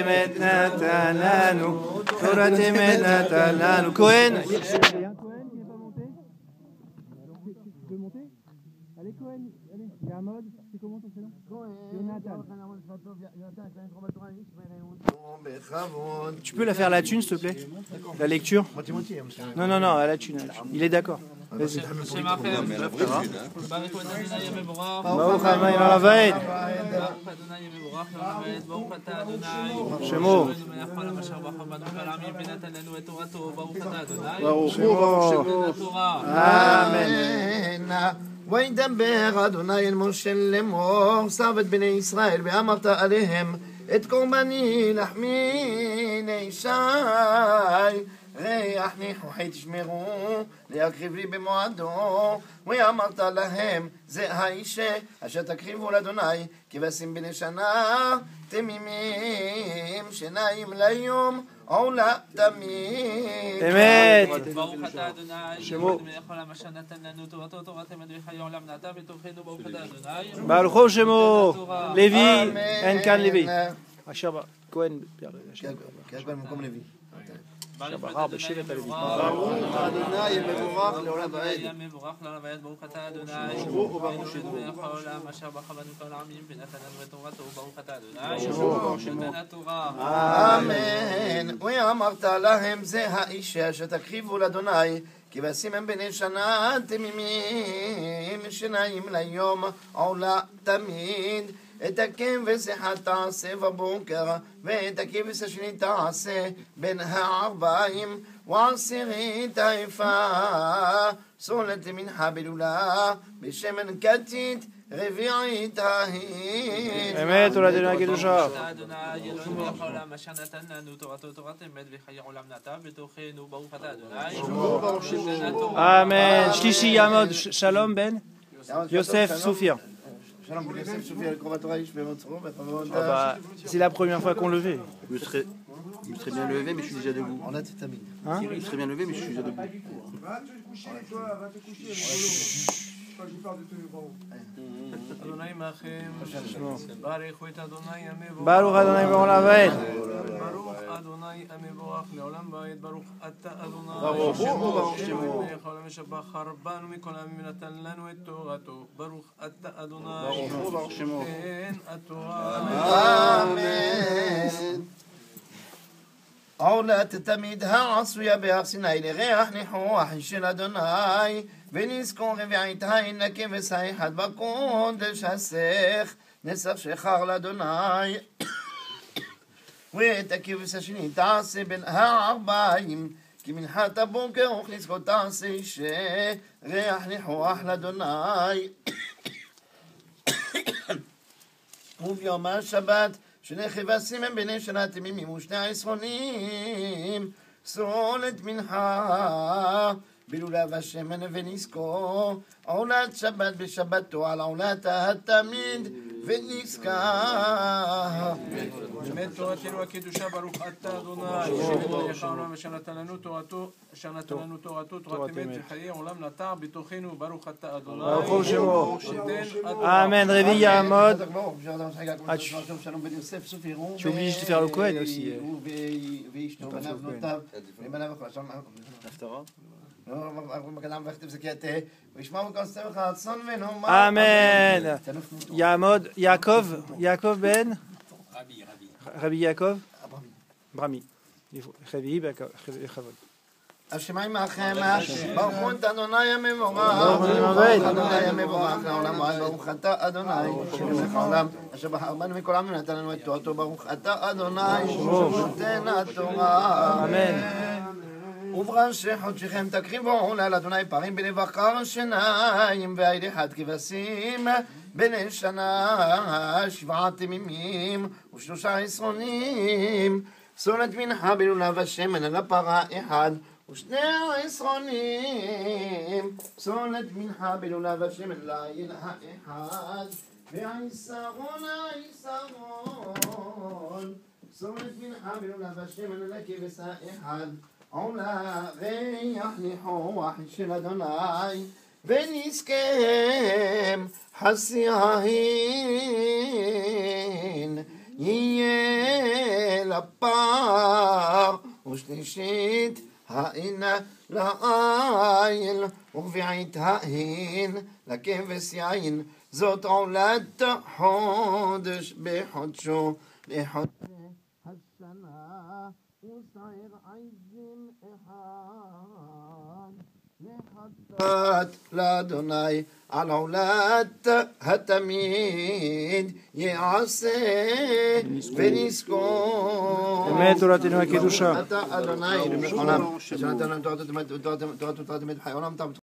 אמת נתן לנו, תורת אמת נתן לנו. כהן. Allez Cohen, allez, il y a un mode, c'est comment ton prénom? Jonathan. Tu peux la faire à la thune, s'il te plaît? La lecture? Non, non, non, à la thune. Il est d'accord. Vas-y. ברוך ה' לעבד. שמו. ברוך שמו. אמן. וידבר אדוני אל משה לאמור, סב את בני ישראל ואמרת עליהם את קורבני לחמי ישי ריח ניחוחי תשמרו להקריב לי במועדו. ואמרת להם זה האיש אשר תקריבו לאדוני כבשים בני שנה תמימים שניים ליום עולה תמיד. אמת. ברוך אתה אדוני שמו. מלך העולם אשר נתן לנו תורתו תורת אמת וחיי עולם נעתה בתוכנו. ברוך אתה אדוני ברוך שמו. לוי, אין כאן לוי. אשר כהן. יש בהם מקום לוי. אשר בחר בשבט הלוי. ברוך אדוני מבורך לעולם ועד. מבורך לעולם ועד. ברוך אתה אדוני מלך העולם אשר בחר בנו כל העמים ונתן לנו את תורתו. ברוך אתה אדוני נותן התורה. אמן. ואמרת להם זה האיש אשר תקריבו לאדוני כבשים הם בני שנה תמימים שניים ליום עולה תמיד. את הכבש אחד תעשה בבוקר ואת הכבש השני תעשה בין הערביים ועשירית היפה סולת מנחה בלולה בשמן כתית רביעית ההיא. אמת ולאדוני הקדושה. אדוני אלוהים מלך העולם אשר נתן לנו תורתו תורת אמת וחיי עולם נעתה בתוכנו. ברוך אתה אדוני נותן התורה. אמן. שלישי יעמוד שלום בן יוסף סופיה. C'est la première fois qu'on le fait. Je me serais bien levé, mais je suis déjà debout. Hein? Je me serais bien levé, mais je suis déjà debout. Va te coucher, toi, va te coucher. J'ai peur de te voir. אדוני מעכם, ברכו את אדוני המבורך. ברוך אדוני ברוך לעבד. ברוך אדוני המבורך לעולם ועד. ברוך אתה אדוני. ברוך שמו, ברוך שמו. מלך העולם שבחר בנו מכל העמים ונתן לנו את תורתו. ברוך אתה אדוני. ברוך הוא, ברוך שמו. כן התורה. אמן. עולת תמיד העשויה בהר סיני לריח ניחוח של אדוני ונזכור רביעית העין לכבש האחד בקודש הסך נסך שחר לאדוני ואת הכבש השני תעשה בין הערביים כי מנחת הבוקר וכנזכור תעשה שריח ניחוח לאדוני וביום השבת שני כבשים הם בני שנה תמימים ושני העשרונים סולת מנחה בלולב השמן ונזכור עולת שבת בשבתו על עולת התמיד ונזכר. אמת תורתנו הקדושה ברוך אתה אדוני מלך העולם אשר נתן לנו תורתו תורת אמת וחיי עולם נטע בתוכנו. ברוך אתה אדוני. ברוך הוא שמו. שתן התורה. Amen. Réveille Yamod. Tu es obligé de faire le Cohen aussi. Amen. Yamod, Yaakov Ben Rabbi Yaakov Brami. Rabbi Yaakov. השמיים מעכם, ברכו את אדוני המבורך, אדוני המבורך לעולם ועד. ברוך אתה אדוני מלך העולם אשר בחר בנו מכל העמים ונתן לנו את תורתו. ברוך אתה אדוני נותן התורה. אמן. ובראשי חודשיכם תקריבו לאדוני פרים בני בקר שניים ועיד אחד כבשים בני שנה 7 תמימים ו13 עשרונים סולת מנחה בלולב השמן על הפרה אחד ושני העשרונים סולת מנחה בלולב השמן לעיל האחד והעשרון סולת מנחה בלולב השמן על הכבש האחד עולה ריח ניחוח של אדוני ונזכם חסיין יהיה לפר, ושלישית האין לעיל, ורביעית האין לכבש יין. זאת עולת חודש בחודשו לחודשי השנה, ושעיר עזים אחד לחטאת לאדוני. על עולת התמיד יעשה ונזכור. אמת תורתנו הקדושה. אתה אדוני אלוהינו מלך העולם, אשר נתן לנו תורתו תורת אמת חיי עולם.